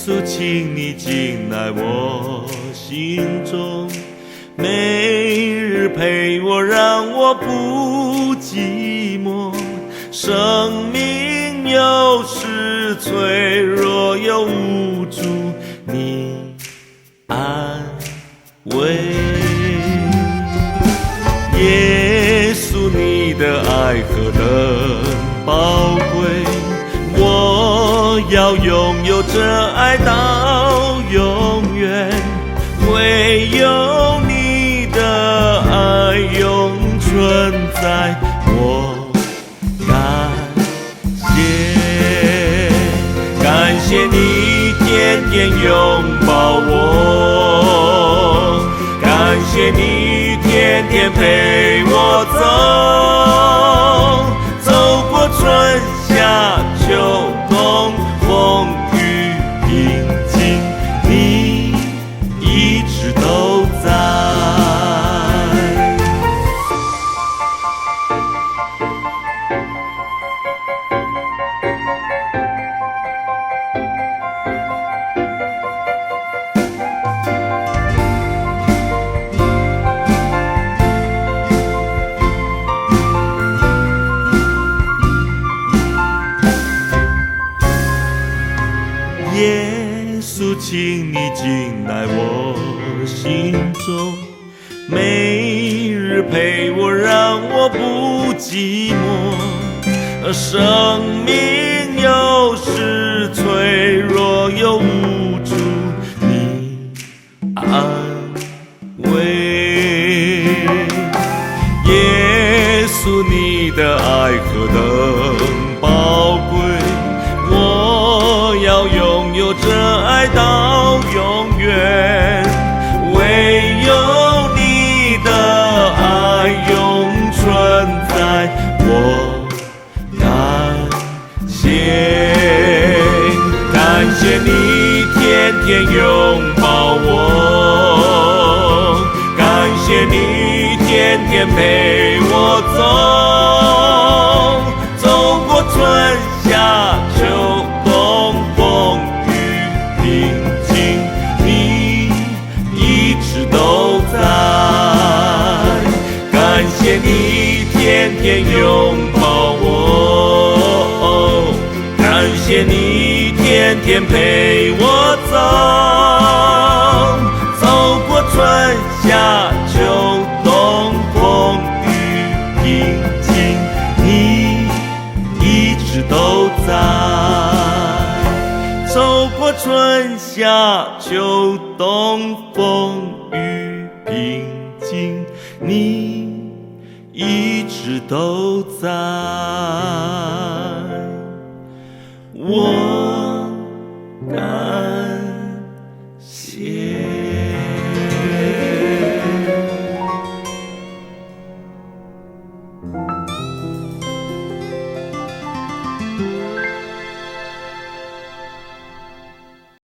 稣，请你进来我心中，每日陪我，让我不寂寞。生命有时脆弱又无助，你安慰。耶稣，你的爱何等宝贵，我要拥有这爱到永远。唯有你的爱永存在，我感谢你天天拥抱我，感谢你天天陪我走，走过春夏秋冬，风雨平静，你一直都在。耶稣，请你进来我心中，每日陪我，让我不寂寞。生命有时脆弱又无助，你安慰。耶稣，你的爱何等宝贵，我要拥有这爱到永远。唯有你的爱永存在，我感谢你天天拥抱我，感谢你天天陪我走，走过春夏秋冬，风雨平静，你一直都在。感谢你天天拥抱我，感谢你天天陪我走，走过春夏秋冬，风雨平静，你一直都在。走过春夏秋冬，风雨平静，你一直都在。我